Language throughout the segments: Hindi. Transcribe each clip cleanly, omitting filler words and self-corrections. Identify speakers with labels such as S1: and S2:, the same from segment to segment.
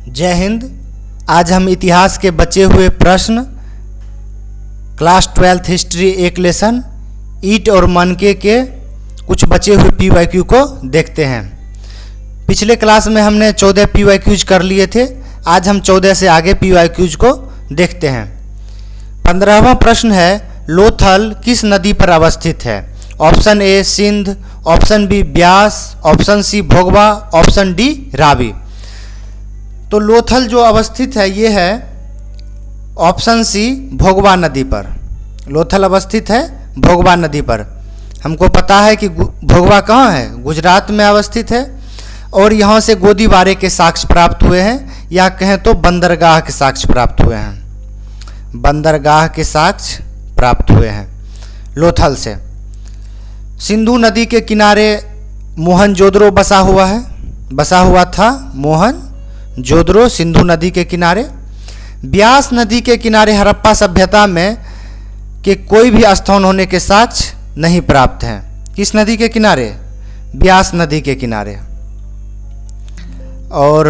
S1: जय हिंद। आज हम इतिहास के बचे हुए प्रश्न क्लास 12th हिस्ट्री एक लेसन ईट और मनके के कुछ बचे हुए PYQ को देखते हैं। पिछले क्लास में हमने 14 PYQs कर लिए थे। आज हम 14 से आगे PYQs को देखते हैं। 15वां प्रश्न है, लोथल किस नदी पर अवस्थित है? Option A Sindh, option B Beas, option C Bhogava, option D Ravi. तो लोथल जो अवस्थित है ये है ऑप्शन सी भोगवा नदी पर। लोथल अवस्थित है भोगवा नदी पर। हमको पता है कि भोगवा कहाँ है, गुजरात में अवस्थित है और यहाँ से गोदीबारे के साक्ष्य प्राप्त हुए हैं, या कहें तो बंदरगाह के साक्ष्य प्राप्त हुए हैं। बंदरगाह के साक्ष्य प्राप्त हुए हैं लोथल से। सिंधु नदी के किनारे मोहनजोदड़ो बसा हुआ था मोहनजोदड़ो सिंधु नदी के किनारे। ब्यास नदी के किनारे हड़प्पा सभ्यता में के कोई भी स्थान होने के साक्ष्य नहीं प्राप्त हैं। किस नदी के किनारे? ब्यास नदी के किनारे। और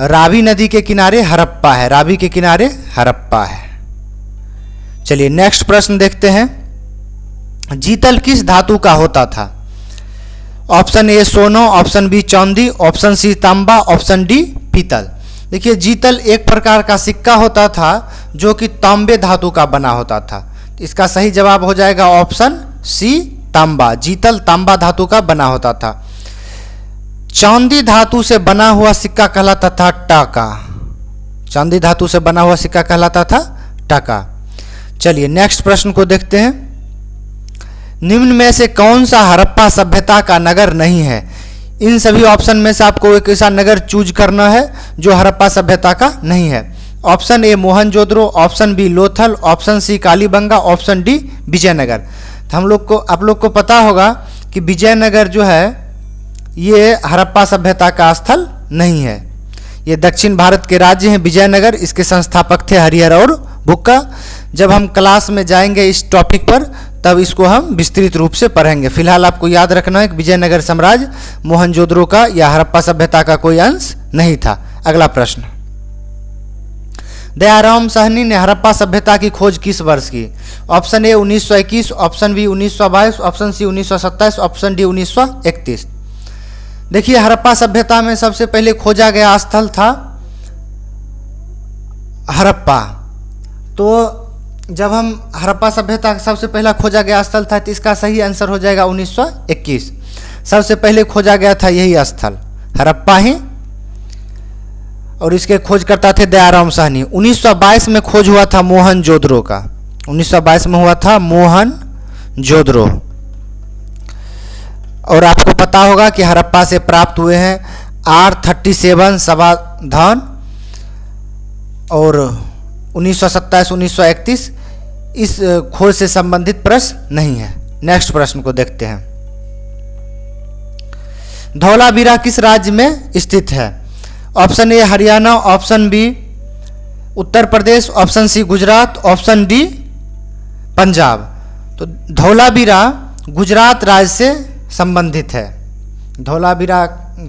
S1: रावी नदी के किनारे हड़प्पा है, रावी के किनारे हड़प्पा है। चलिए नेक्स्ट प्रश्न देखते हैं। जीतल किस धातु का होता था? ऑप्शन ए सोना, ऑप्शन बी चांदी, ऑप्शन सी तांबा, ऑप्शन डी पीतल। देखिए जीतल एक प्रकार का सिक्का होता था जो कि तांबे धातु का बना होता था। इसका सही जवाब हो जाएगा ऑप्शन सी तांबा। जीतल तांबा धातु का बना होता था। चांदी धातु से बना हुआ सिक्का कहलाता था टाका। चांदी धातु से बना हुआ सिक्का कहलाता था टाका। चलिए नेक्स्ट प्रश्न को देखते हैं। निम्न में से कौन सा हड़प्पा सभ्यता का नगर नहीं है? इन सभी ऑप्शन में से आपको एक ऐसा नगर चूज करना है जो हड़प्पा सभ्यता का नहीं है। Option A Mohenjodaro, option B Lothal, option C Kalibangan, option D Vijayanagar. तो आप लोग को पता होगा कि विजयनगर जो है ये हड़प्पा सभ्यता का स्थल नहीं है। ये दक्षिण भारत के राज्य हैं विजयनगर। इसके संस्थापक थे हरिहर और बुक्का। जब हम क्लास में जाएंगे इस टॉपिक पर तब इसको हम विस्तृत रूप से पढ़ेंगे। फिलहाल आपको याद रखना है कि विजयनगर साम्राज्य मोहनजोदड़ो का या हड़प्पा सभ्यता का कोई अंश नहीं था। अगला प्रश्न, दयाराम साहनी ने हड़प्पा सभ्यता की खोज किस वर्ष की? Option A 1921, option B 1922, option C 1927, option D 1931। देखिए हड़प्पा सभ्यता में सबसे पहले खोजा गया स्थल था हड़प्पा। तो जब हम हड़प्पा सभ्यता का सबसे पहला खोजा गया स्थल था तो इसका सही आंसर हो जाएगा 1921। सबसे पहले खोजा गया था यही स्थल हड़प्पा ही, और इसके खोज करता थे दयाराम साहनी। 1922 में खोज हुआ था मोहनजोदड़ो का। 1922 में हुआ था मोहनजोदड़ो। और आपको पता होगा कि हड़प्पा से प्राप्त हुए हैं R37 समाधान और 1927-1931 इस खोज से संबंधित प्रश्न नहीं है। नेक्स्ट प्रश्न को देखते हैं। धौलावीरा किस राज्य में स्थित है? Option A Haryana, option B Uttar Pradesh, option C Gujarat, option D Punjab. तो धौलावीरा गुजरात राज्य से संबंधित है। धौलावीरा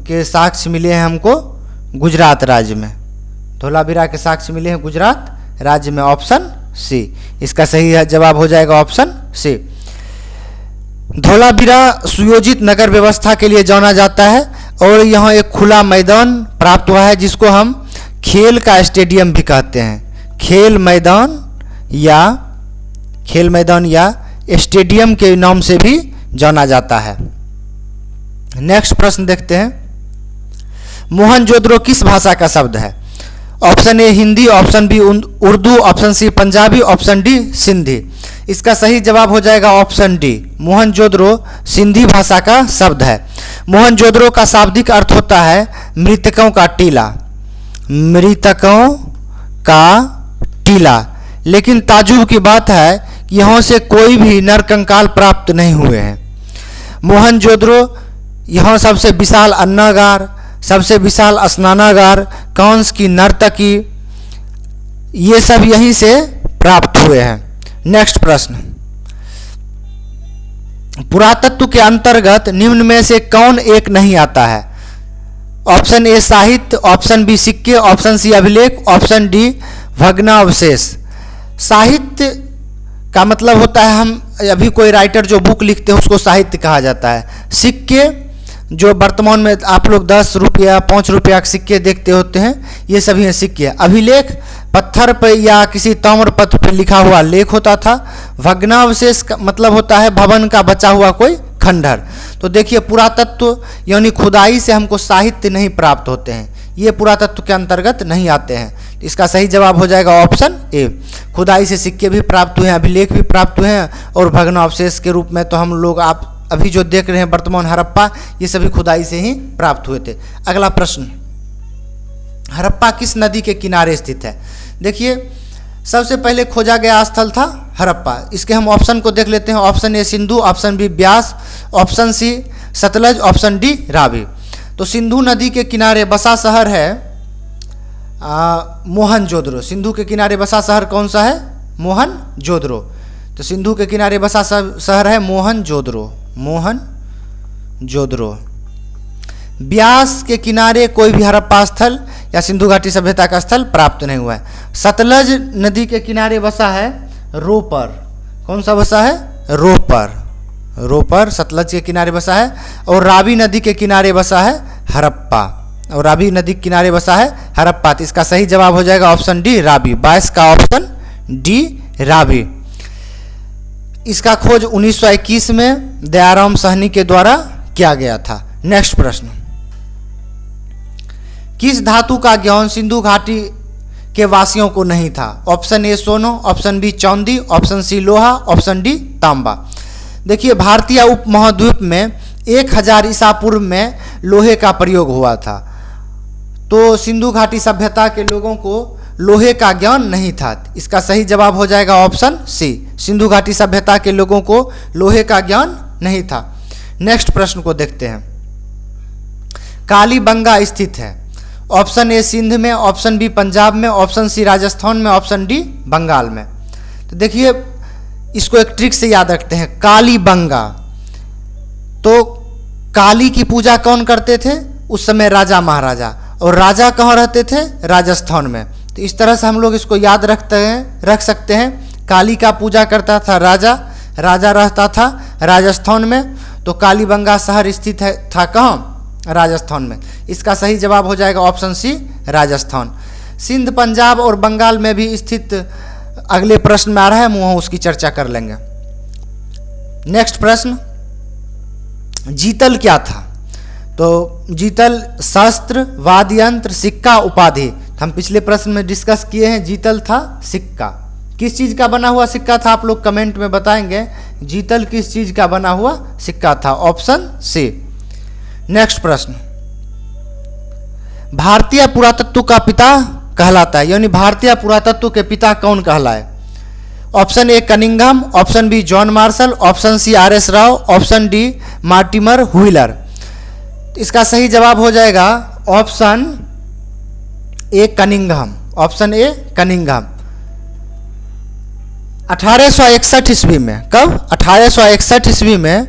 S1: के साक्ष्य मिले हैं हमको गुजरात राज्य में। धौलावीरा के साक्ष्य मिले हैं गुजरात राज्य में। ऑप्शन सी इसका सही जवाब हो जाएगा ऑप्शन सी। धौलावीरा सुयोजित नगर व्यवस्था के लिए जाना जाता है और यहाँ एक खुला मैदान प्राप्त हुआ है जिसको हम खेल का स्टेडियम भी कहते हैं। खेल मैदान या स्टेडियम के नाम से भी जाना जाता है। नेक्स्ट प्रश्न देखते हैं। मोहनजोदड़ो किस भाषा का शब्द है? Option A Hindi, option B Urdu, option C Punjabi, option D Sindhi. इसका सही जवाब हो जाएगा ऑप्शन डी। मोहनजोदड़ो सिंधी भाषा का शब्द है। मोहनजोदड़ो का शाब्दिक अर्थ होता है मृतकों का टीला। मृतकों का टीला। लेकिन ताज्जुब की बात है कि यहाँ से कोई भी नरकंकाल प्राप्त नहीं हुए हैं। मोहनजोदड़ो यहाँ सबसे विशाल अन्नागार, सबसे विशाल स्नानागार, कंस की नर्तकी, ये सब यहीं से प्राप्त हुए हैं। नेक्स्ट प्रश्न, पुरातत्व के अंतर्गत निम्न में से कौन एक नहीं आता है? ऑप्शन ए साहित्य, ऑप्शन बी सिक्के, ऑप्शन सी अभिलेख, ऑप्शन डी भग्नावशेष। साहित्य का मतलब होता है, हम अभी कोई राइटर जो बुक लिखते हैं उसको साहित्य कहा जाता है। सिक्के जो वर्तमान में आप लोग 10 रुपया 5 रुपया के सिक्के देखते होते हैं, ये सभी हैं सिक्के। अभिलेख पत्थर पर या किसी ताम्र पत्र पर लिखा हुआ लेख होता था। भग्नावशेष का मतलब होता है भवन का बचा हुआ कोई खंडहर। तो देखिए पुरातत्व यानी खुदाई से हमको साहित्य नहीं प्राप्त होते हैं, ये पुरातत्व के अंतर्गत नहीं आते हैं। इसका सही जवाब हो जाएगा ऑप्शन ए। खुदाई से सिक्के भी प्राप्त हुए हैं, अभिलेख भी प्राप्त हुए हैं, और भग्नावशेष के रूप में तो हम लोग आप अभी जो देख रहे हैं वर्तमान हड़प्पा, ये सभी खुदाई से ही प्राप्त हुए थे। अगला प्रश्न, हड़प्पा किस नदी के किनारे स्थित है? देखिए सबसे पहले खोजा गया स्थल था हड़प्पा। इसके हम ऑप्शन को देख लेते हैं। Option A Sindhu, option B Beas, option C Sutlej, option D Ravi. तो सिंधु नदी के किनारे बसा शहर है मोहनजोदड़ो। सिंधु के किनारे बसा शहर कौन सा है? मोहनजोदड़ो। तो सिंधु के किनारे बसा शहर है मोहनजोदड़ो, मोहनजोदड़ो। ब्यास के किनारे कोई भी हड़प्पा स्थल या सिंधु घाटी सभ्यता का स्थल प्राप्त नहीं हुआ है। सतलज नदी के किनारे बसा है रोपर। कौन सा बसा है? रोपर। रोपर सतलज के किनारे बसा है। और रावी नदी के किनारे बसा है हड़प्पा। और रावी नदी के किनारे बसा है हड़प्पा। तो इसका सही जवाब हो जाएगा ऑप्शन डी रावी। 22 का ऑप्शन डी रावी। इसका खोज 1921 में दयाराम साहनी के द्वारा किया गया था। नेक्स्ट प्रश्न, किस धातु का ज्ञान सिंधु घाटी के वासियों को नहीं था? ऑप्शन ए सोनो, ऑप्शन बी चांदी, ऑप्शन सी लोहा, ऑप्शन डी तांबा। देखिए भारतीय उपमहाद्वीप में 1000 ईसा पूर्व में लोहे का प्रयोग हुआ था। तो सिंधु घाटी सभ्यता के लोगों को लोहे का ज्ञान नहीं था। इसका सही जवाब हो जाएगा ऑप्शन सी। सिंधु घाटी सभ्यता के लोगों को लोहे का ज्ञान नहीं था। नेक्स्ट प्रश्न को देखते हैं। कालीबंगा स्थित है? ऑप्शन ए सिंध में, ऑप्शन बी पंजाब में, ऑप्शन सी राजस्थान में, ऑप्शन डी बंगाल में। तो देखिए इसको एक ट्रिक से याद रखते हैं। कालीबंगा, तो काली की पूजा कौन करते थे उस समय? राजा महाराजा। और राजा कहाँ रहते थे? राजस्थान में। तो इस तरह से हम लोग इसको याद रख सकते हैं। काली का पूजा करता था राजा, राजा रहता था राजस्थान में। तो कालीबंगा शहर स्थित था कहाँ? राजस्थान में। इसका सही जवाब हो जाएगा ऑप्शन सी राजस्थान। सिंध, पंजाब और बंगाल में भी स्थित अगले प्रश्न में आ रहा है, हम वहाँ उसकी चर्चा कर लेंगे। नेक्स्ट प्रश्न, जीतल क्या था? तो जीतल शस्त्र, वाद्य यंत्र, सिक्का, उपाधि। हम पिछले प्रश्न में डिस्कस किए हैं। जीतल था सिक्का। किस चीज़ का बना हुआ सिक्का था? आप लोग कमेंट में बताएंगे जीतल किस चीज़ का बना हुआ सिक्का था। Option C. नेक्स्ट प्रश्न, भारतीय पुरातत्व का पिता कहलाता है, यानी भारतीय पुरातत्व के पिता कौन कहलाए? Option A Cunningham, option B John Marshall, option C RS Rao, option D Mortimer Wheeler. इसका सही जवाब हो जाएगा option A Cunningham. Option A Cunningham. 1861 ईस्वी में, कब? 1861 ईस्वी में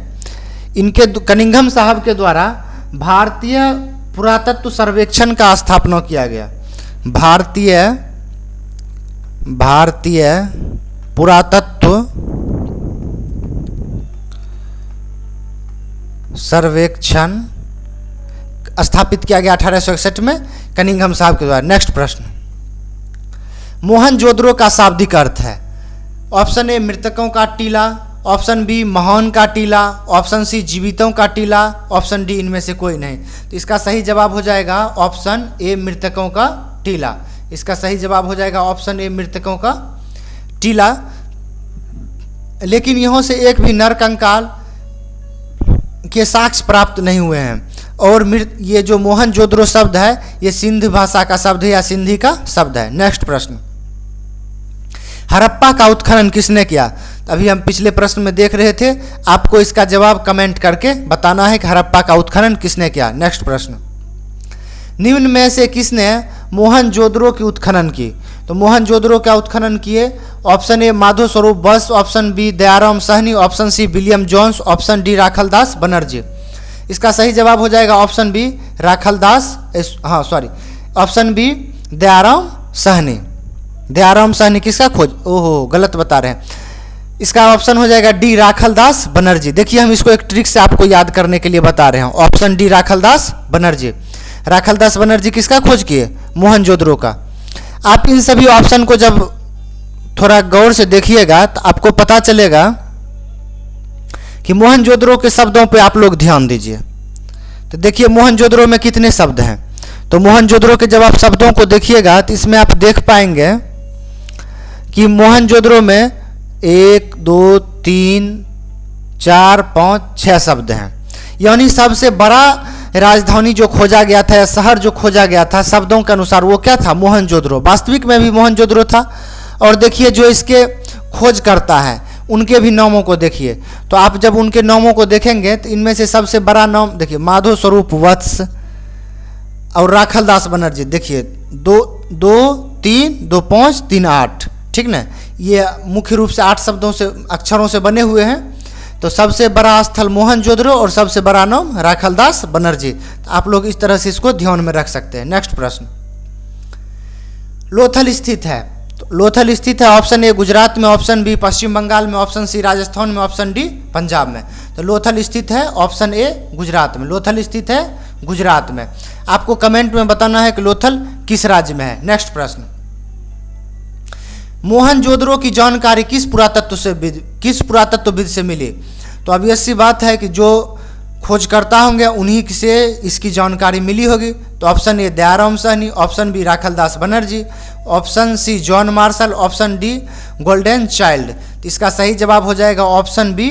S1: इनके कनिंघम साहब के द्वारा भारतीय पुरातत्व सर्वेक्षण का स्थापना किया गया। भारतीय पुरातत्व सर्वेक्षण स्थापित किया गया 1861 में कनिंघम साहब के द्वारा। नेक्स्ट प्रश्न, मोहनजोदड़ो का शाब्दिक अर्थ है? ऑप्शन ए मृतकों का टीला, ऑप्शन बी महान का टीला, ऑप्शन सी जीवितों का टीला, ऑप्शन डी इनमें से कोई नहीं। तो इसका सही जवाब हो जाएगा ऑप्शन ए मृतकों का टीला। इसका सही जवाब हो जाएगा ऑप्शन ए मृतकों का टीला। लेकिन यहाँ से एक भी नरकंकाल के साक्ष्य प्राप्त नहीं हुए हैं। और ये जो मोहनजोदड़ो शब्द है ये सिंध भाषा का शब्द है या सिंधी का शब्द है। नेक्स्ट प्रश्न, हड़प्पा का उत्खनन किसने किया? अभी हम पिछले प्रश्न में देख रहे थे, आपको इसका जवाब कमेंट करके बताना है कि हड़प्पा का उत्खनन किसने किया। नेक्स्ट प्रश्न, निम्न में से किसने मोहनजोदड़ो की उत्खनन की? तो मोहनजोदड़ो का उत्खनन किए? ऑप्शन ए माधव स्वरूप बस, option B Dayaram Sahni, option C William Jones, option D Rakhaldas Banerji. इसका सही जवाब हो जाएगा ऑप्शन बी राखलदास, हाँ sorry, option B Dayaram Sahni. Dayaram Sahni किसका खोज, ओहो गलत बता रहे हैं, इसका ऑप्शन हो जाएगा डी राखलदास बनर्जी। देखिए हम इसको एक ट्रिक से आपको याद करने के लिए बता रहे हैं, ऑप्शन डी राखलदास बनर्जी। राखलदास बनर्जी किसका खोज किए, मोहनजोदड़ो का। आप इन सभी ऑप्शन को जब थोड़ा गौर से देखिएगा तो आपको पता चलेगा कि मोहनजोदड़ो के शब्दों पे आप लोग ध्यान दीजिए। तो देखिए मोहनजोदड़ो में कितने शब्द हैं, तो मोहनजोदड़ो के जब आप शब्दों को देखिएगा तो इसमें आप देख पाएंगे कि मोहनजोदड़ो में 1 2 3 4 5 6 शब्द हैं। यानी सबसे बड़ा राजधानी जो खोजा गया था या शहर जो खोजा गया था शब्दों के अनुसार वो क्या था, मोहनजोदड़ो। वास्तविक में भी मोहनजोदड़ो था। और देखिए जो इसके खोज करता है उनके भी नामों को देखिए, तो आप जब उनके नामों को देखेंगे तो इनमें से सबसे बड़ा नाम देखिए माधव स्वरूप वत्स और राखलदास बनर्जी। देखिए 2 2 3 2 5 3 8, ठीक ना, ये मुख्य रूप से 8 शब्दों से अक्षरों से बने हुए हैं। तो सबसे बड़ा स्थल मोहनजोदड़ो और सबसे बड़ा नाम राखलदास बनर्जी। तो आप लोग इस तरह से इसको ध्यान में रख सकते हैं। नेक्स्ट प्रश्न, लोथल स्थित है, तो लोथल स्थित है ऑप्शन ए गुजरात में, ऑप्शन बी पश्चिम बंगाल में, ऑप्शन सी राजस्थान में, ऑप्शन डी पंजाब में। तो लोथल स्थित है ऑप्शन ए गुजरात में, लोथल स्थित है गुजरात में। आपको कमेंट में बताना है कि लोथल किस राज्य में है। नेक्स्ट प्रश्न, मोहनजोदड़ो की जानकारी किस पुरातत्वविद से मिली। तो अब ऐसी बात है कि जो खोजकर्ता होंगे उन्हीं से इसकी जानकारी मिली होगी। तो option A Dayaram Sahni, option B Rakhaldas Banerji, option C John Marshall, option D golden child. तो इसका सही जवाब हो जाएगा ऑप्शन बी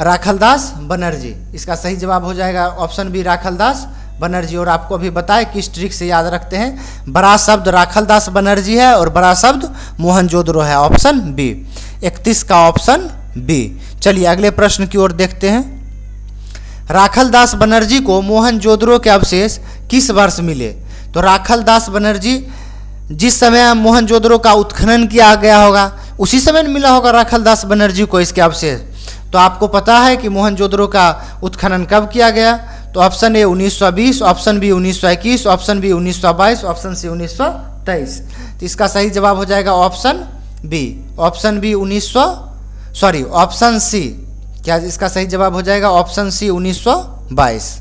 S1: राखलदास बनर्जी। इसका सही जवाब हो जाएगा ऑप्शन बी राखलदास बनर्जी। और आपको अभी बताएं किस ट्रिक से याद रखते हैं, बड़ा शब्द राखलदास बनर्जी है और बड़ा शब्द मोहनजोदड़ो है, ऑप्शन बी। 31 का ऑप्शन बी। चलिए अगले प्रश्न की ओर देखते हैं। राखलदास बनर्जी को मोहनजोदड़ो के अवशेष किस वर्ष मिले। तो राखलदास बनर्जी जिस समय मोहनजोदड़ो का उत्खनन किया गया होगा उसी समय मिला होगा राखलदास बनर्जी को इसके अवशेष। तो आपको पता है कि मोहनजोदड़ो का उत्खनन कब किया गया। तो option A 1920, option B 1921, option B 1922, option C 1923। तो इसका सही जवाब हो जाएगा option B, option B option C. क्या इसका सही जवाब हो जाएगा ऑप्शन सी 1922,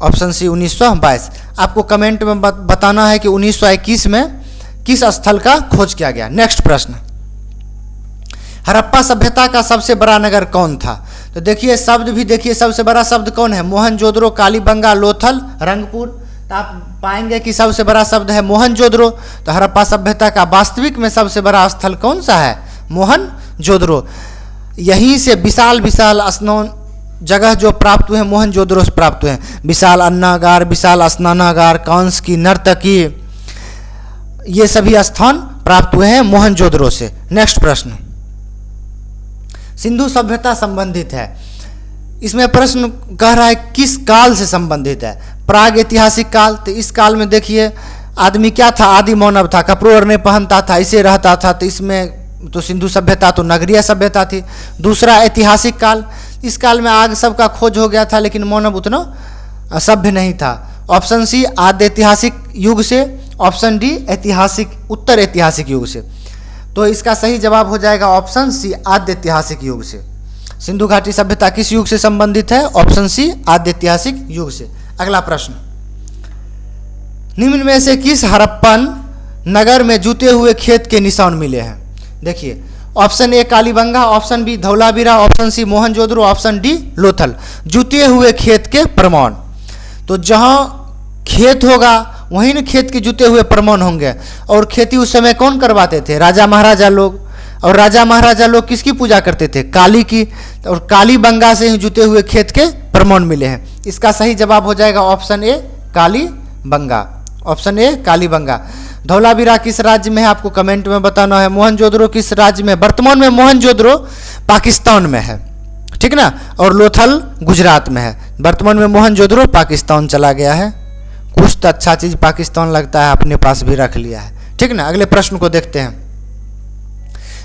S1: ऑप्शन सी 1922। आपको कमेंट में बताना है कि 1921 में किस स्थल का खोज किया गया। नेक्स्ट प्रश्न, हड़प्पा सभ्यता का सबसे बड़ा नगर कौन था। तो देखिए शब्द भी देखिए, सबसे बड़ा शब्द कौन है, मोहनजोदड़ो, कालीबंगा, लोथल, रंगपुर। तो आप पाएंगे कि सबसे बड़ा शब्द है मोहनजोदड़ो। तो हड़प्पा सभ्यता का वास्तविक में सबसे बड़ा स्थल कौन सा है, मोहनजोदड़ो। यहीं से विशाल स्नान जगह जो प्राप्त हुए हैं मोहनजोदड़ो से प्राप्त हुए हैं। विशाल अन्नागार, विशाल स्नानागार, कांस की नर्तकी, ये सभी स्थान प्राप्त हुए हैं मोहनजोदड़ो से। नेक्स्ट प्रश्न, सिंधु सभ्यता संबंधित है। इसमें प्रश्न कह रहा है किस काल से संबंधित है, प्राग ऐतिहासिक काल। तो इस काल में देखिए आदमी क्या था, आदि मानव था, कपड़े ओढ़ने पहनता था, इसे रहता था। तो इसमें तो सिंधु सभ्यता तो नगरीय सभ्यता थी। दूसरा ऐतिहासिक काल, इस काल में आग सबका खोज हो गया था लेकिन मानव उतना सभ्य नहीं था। ऑप्शन सी आद्य ऐतिहासिक युग से, ऑप्शन डी उत्तर ऐतिहासिक युग से। तो इसका सही जवाब हो जाएगा ऑप्शन सी आद्य ऐतिहासिक युग से। सिंधु घाटी सभ्यता किस युग से संबंधित है, ऑप्शन सी आद्य ऐतिहासिक युग से। अगला प्रश्न, निम्न में से किस हड़प्पन नगर में जूते हुए खेत के निशान मिले हैं। देखिए option A Kalibangan, option B Dholavira, option C Mohenjodaro, option D Lothal. जूते हुए खेत के प्रमाण, तो जहां खेत होगा वहीं न खेत के जूते हुए प्रमाण होंगे। और खेती उस समय कौन करवाते थे, राजा महाराजा लोग। और राजा महाराजा लोग किसकी पूजा करते थे, काली की। और कालीबंगा से ही जूते हुए खेत के प्रमाण मिले हैं। इसका सही जवाब हो जाएगा option A Kalibangan, option A Kalibangan. Dholavira किस राज्य में है आपको कमेंट में बताना है। मोहनजोदड़ो किस राज्य में, वर्तमान में मोहनजोदड़ो पाकिस्तान में है, ठीक ना, और लोथल गुजरात में है। वर्तमान में मोहनजोदड़ो पाकिस्तान चला गया है। कुछ तो अच्छा चीज पाकिस्तान लगता है अपने पास भी रख लिया है, ठीक ना। अगले प्रश्न को देखते हैं,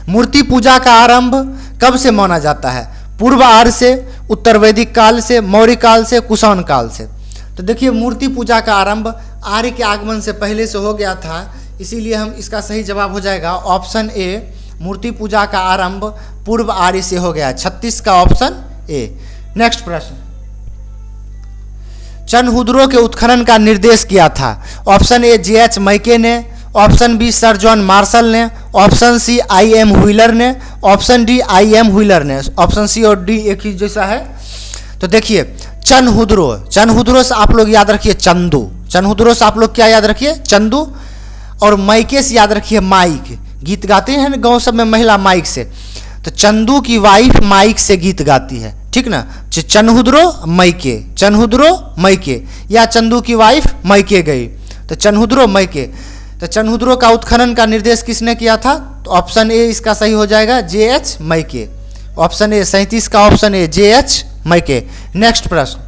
S1: मूर्ति पूजा का आरंभ कब से माना जाता है। पूर्व आर्य से, उत्तर वैदिक काल से, मौर्य काल से, कुषाण काल से। तो देखिए मूर्ति पूजा का आरंभ आर्य के आगमन से पहले से हो गया था, इसीलिए हम इसका सही जवाब हो जाएगा ऑप्शन ए, मूर्ति पूजा का आरंभ पूर्व आर्य से हो गया। 36 का ऑप्शन ए। नेक्स्ट प्रश्न, चनहुद्रो के उत्खनन का निर्देश किया था? Option A J.H. मैके ने, option B sir John Marshall ने, ऑप्शन सी I.M. व्हीलर ने, ऑप्शन डी I.M. व्हीलर ने। ऑप्शन सी और डी एक ही जैसा है। तो देखिए चनहुद्रो, चनहुद्रो से आप लोग याद रखिए चंदू, चनहुद्रो से आप लोग क्या याद रखिए? चंदू। और मैके से याद रखिए माइक, गीत गाते हैं ना गाँव सब में महिला माइक से, तो चंदू की वाइफ माइक से गीत गाती है, ठीक ना। चनहुद्रो मैके, चनहुद्रो मैके, या चंदू की वाइफ मैके गई, तो चनहुद्रो मैके। तो चनहुद्रो का उत्खनन का निर्देश किसने किया था? तो ऑप्शन ए इसका सही हो जाएगा J.H. मैके। ऑप्शन ए 37 का ऑप्शन ए J.H. मैके। नेक्स्ट प्रश्न,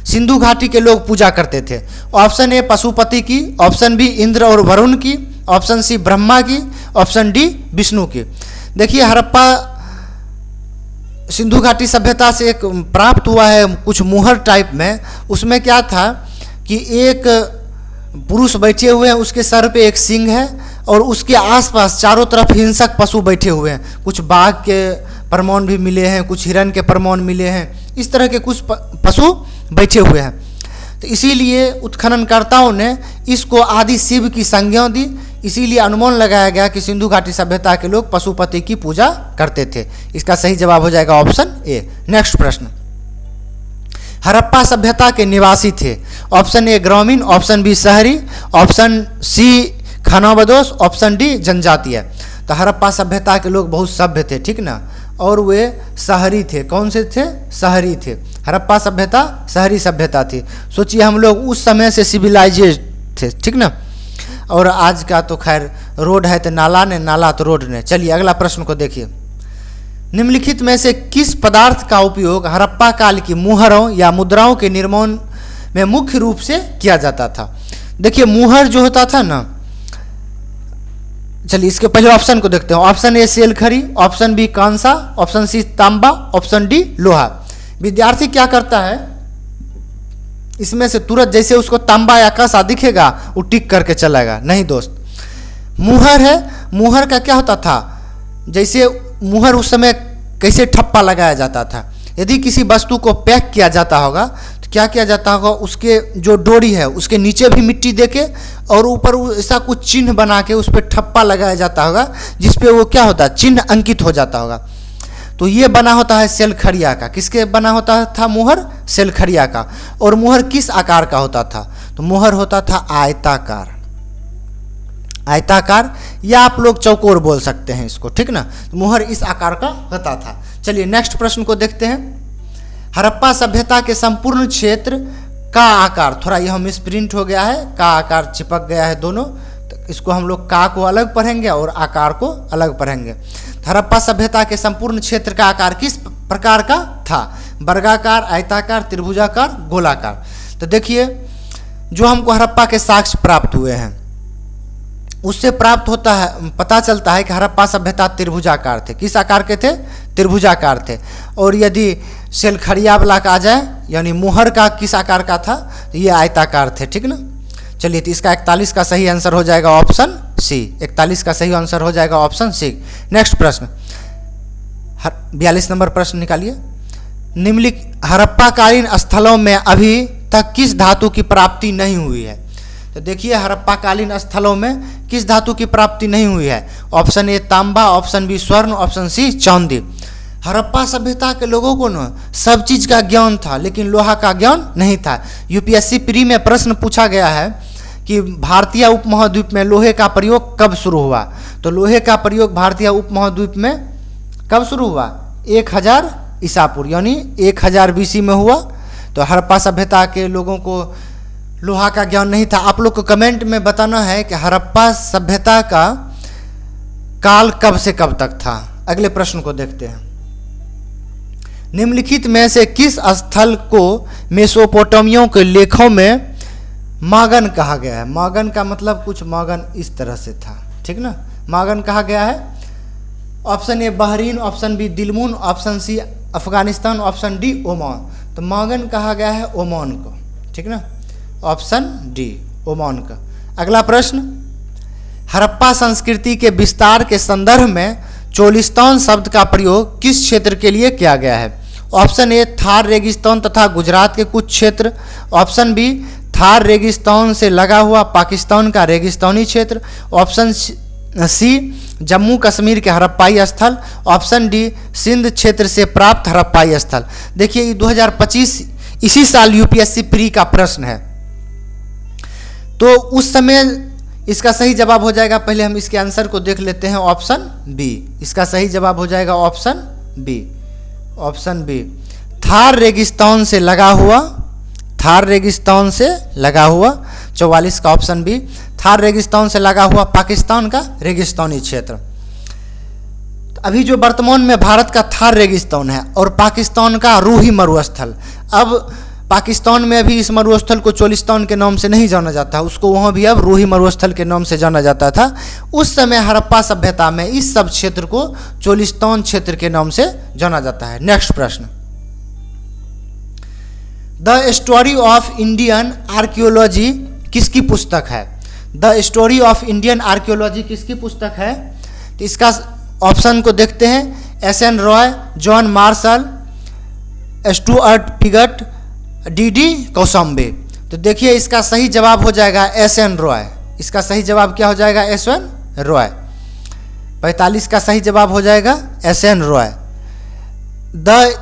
S1: सिंधु घाटी के लोग पूजा करते थे? ऑप्शन ए पशुपति की, ऑप्शन बी इंद्र और वरुण की, ऑप्शन सी ब्रह्मा की, ऑप्शन डी विष्णु की। देखिए हड़प्पा सिंधु घाटी सभ्यता से एक प्राप्त हुआ है कुछ मुहर टाइप में, उसमें क्या था कि एक पुरुष बैठे हुए हैं, उसके सर पे एक सिंह है और उसके आसपास चारों तरफ हिंसक पशु बैठे हुए हैं, कुछ बाघ के प्रमाण भी मिले हैं, कुछ हिरण के प्रमाण मिले हैं, इस तरह के कुछ पशु बैठे हुए हैं। तो इसीलिए उत्खननकर्ताओं ने इसको आदि शिव की संज्ञा दी, इसीलिए अनुमान लगाया गया कि सिंधु घाटी सभ्यता के लोग पशुपति की पूजा करते थे। इसका सही जवाब हो जाएगा ऑप्शन ए। नेक्स्ट प्रश्न, हड़प्पा सभ्यता के निवासी थे? ऑप्शन ए ग्रामीण, ऑप्शन बी शहरी, ऑप्शन सी खानाबदोश, ऑप्शन डी जनजातीय। तो हड़प्पा सभ्यता के लोग बहुत सभ्य थे, ठीक ना, और वे शहरी थे। कौन से थे? शहरी थे। हड़प्पा सभ्यता शहरी सभ्यता थी। सोचिए हम लोग उस समय से सिविलाइजेड थे, ठीक ना, और आज का तो खैर रोड है तो नाला ने, नाला तो रोड ने। चलिए अगला प्रश्न को देखिए, निम्नलिखित में से किस पदार्थ का उपयोग हड़प्पा काल की मुहरों या मुद्राओं के निर्माण में मुख्य रूप से किया जाता था? देखिए मुहर जो होता था ना, चलिए इसके पहले ऑप्शन को देखते हैं। ऑप्शन ए सेल खड़ी, ऑप्शन बी कांसा, ऑप्शन सी तांबा, ऑप्शन डी लोहा। विद्यार्थी क्या करता है, इसमें से तुरंत जैसे उसको तांबा या कांसा दिखेगा वो टिक करके चलेगा। नहीं दोस्त, मुहर है। मुहर का क्या होता था, जैसे मुहर उस समय कैसे ठप्पा लगाया जाता था, यदि किसी वस्तु को पैक किया जाता होगा तो क्या किया जाता होगा, उसके जो डोरी है उसके नीचे भी मिट्टी देके और ऊपर ऐसा कुछ चिन्ह बना के उस पर ठप्पा लगाया जाता होगा, जिसपे वो क्या होता है, चिन्ह अंकित हो जाता होगा। तो ये बना होता है सेलखड़िया का। किसके बना होता था मुहर? सेलखड़िया का। और मुहर किस आकार का होता था? तो मुहर होता था आयताकार, आयताकार, या आप लोग चौकोर बोल सकते हैं इसको, ठीक ना। तो मुहर इस आकार का होता था। चलिए नेक्स्ट प्रश्न को देखते हैं, हड़प्पा सभ्यता के संपूर्ण क्षेत्र का आकार, थोड़ा यह मिसप्रिंट हो गया है, का आकार चिपक गया है दोनों, तो इसको हम लोग का को अलग पढ़ेंगे और आकार को अलग पढ़ेंगे। हड़प्पा सभ्यता के संपूर्ण क्षेत्र का आकार किस प्रकार का था? वर्गाकार, आयताकार, त्रिभुजाकार, गोलाकार। तो देखिए जो हमको हड़प्पा के साक्ष्य प्राप्त हुए हैं उससे प्राप्त होता है, पता चलता है कि हड़प्पा सभ्यता त्रिभुजाकार थे। किस आकार के थे? त्रिभुजाकार थे। और यदि सेलखड़िया वाला का आ जाए यानी मुहर का किस आकार का था, तो ये आयताकार थे, ठीक ना। चलिए तो इसका 41 का सही आंसर हो जाएगा ऑप्शन सी। 41 का सही आंसर हो जाएगा ऑप्शन सी। नेक्स्ट प्रश्न, 42 नंबर प्रश्न निकालिए। निम्नलिखित हड़प्पाकालीन स्थलों में अभी तक किस धातु की प्राप्ति नहीं हुई है? तो देखिए हड़प्पाकालीन स्थलों में किस धातु की प्राप्ति नहीं हुई है? ऑप्शन ए तांबा, ऑप्शन बी स्वर्ण, ऑप्शन सी चांदी। हड़प्पा सभ्यता के लोगों को ना सब चीज का ज्ञान था लेकिन लोहा का ज्ञान नहीं था। यूपीएससी प्री में प्रश्न पूछा गया है कि भारतीय उपमहाद्वीप में लोहे का प्रयोग कब शुरू हुआ? तो लोहे का प्रयोग भारतीय उपमहाद्वीप में कब शुरू हुआ? 1000 ईसा पूर्व यानी 1000 BC में हुआ। तो हड़प्पा सभ्यता के लोगों को लोहा का ज्ञान नहीं था। आप लोग को कमेंट में बताना है कि हड़प्पा सभ्यता का काल कब से कब तक था। अगले प्रश्न को देखते हैं, निम्नलिखित में से किस स्थल को मेसोपोटामियों के लेखों में मागन कहा गया है? मागन का मतलब कुछ मागन इस तरह से था, ठीक ना, मागन कहा गया है। Option A Bahrain, option B Dilmun, option C Afghanistan, option D Oman. तो मगन कहा गया है ओमान को, ठीक ना, ऑप्शन डी ओमान का। अगला प्रश्न, हड़प्पा संस्कृति के विस्तार के संदर्भ में चोलिस्तान शब्द का प्रयोग किस क्षेत्र के लिए किया गया है? ऑप्शन ए थार रेगिस्तान तथा गुजरात के कुछ क्षेत्र, ऑप्शन बी थार रेगिस्तान से लगा हुआ पाकिस्तान का रेगिस्तानी क्षेत्र, ऑप्शन सी जम्मू कश्मीर के हड़प्पाई स्थल, ऑप्शन डी सिंध क्षेत्र से प्राप्त हड़प्पाई स्थल। देखिए ये 2025 इसी साल यूपीएससी प्री का प्रश्न है, तो उस समय इसका सही जवाब हो जाएगा, पहले हम इसके आंसर को देख लेते हैं, ऑप्शन बी। इसका सही जवाब हो जाएगा option B, option B. Thar रेगिस्तान से लगा हुआ, थार रेगिस्तान से लगा हुआ, 44 का ऑप्शन बी। थार रेगिस्तान से लगा हुआ पाकिस्तान का रेगिस्तानी क्षेत्र। तो अभी जो वर्तमान में भारत का थार रेगिस्तान है और पाकिस्तान का रूही मरुस्थल, अब पाकिस्तान में भी इस मरुस्थल को चोलिस्तान के नाम से नहीं जाना जाता, उसको वहाँ भी अब रूही मरुस्थल के नाम से जाना जाता था। उस समय हड़प्पा सभ्यता में इस सब क्षेत्र को चोलिस्तान क्षेत्र के नाम से जाना जाता है। नेक्स्ट प्रश्न, the story of Indian archaeology किसकी पुस्तक है? The story of Indian archaeology किसकी पुस्तक है? तो इसका ऑप्शन को देखते हैं, S N. Roy, John Marshall, Stuart Piggott, D Kosambi. तो देखिए इसका सही जवाब हो जाएगा एस.एन. रॉय। इसका सही जवाब क्या हो जाएगा? एस.एन. रॉय। 45 का सही जवाब हो जाएगा SN. Roy. The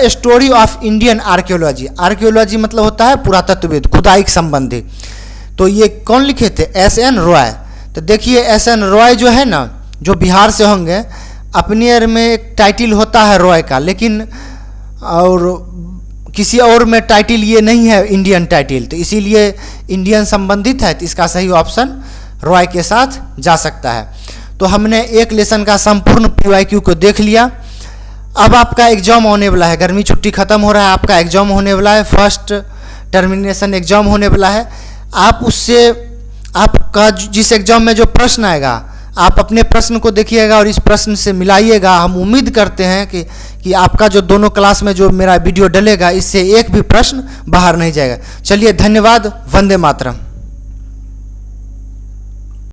S1: story of Indian archaeology, archaeology मतलब होता है पुरातत्वविद, खुदाई संबंधी। तो ये कौन लिखे थे? एस.एन. रॉय। तो देखिए एस.एन. रॉय जो है ना, जो बिहार से होंगे, अपने ईयर में एक टाइटिल होता है रॉय का, लेकिन और किसी और में टाइटिल ये नहीं है इंडियन टाइटिल, तो इसीलिए इंडियन संबंधित है, तो इसका सही ऑप्शन रॉय के साथ जा सकता है। तो हमने एक लेसन का संपूर्ण PYQ को देख लिया। अब आपका एग्जाम होने वाला है, गर्मी छुट्टी खत्म हो रहा है, आपका एग्जाम होने वाला है, फर्स्ट टर्मिनेशन एग्जाम होने वाला है। आप उससे आपका जिस एग्जाम में जो प्रश्न आएगा, आप अपने प्रश्न को देखिएगा और इस प्रश्न से मिलाइएगा। हम उम्मीद करते हैं कि आपका जो दोनों क्लास में जो मेरा वीडियो डलेगा, इससे एक भी प्रश्न बाहर नहीं जाएगा। चलिए धन्यवाद, वंदे मातरम।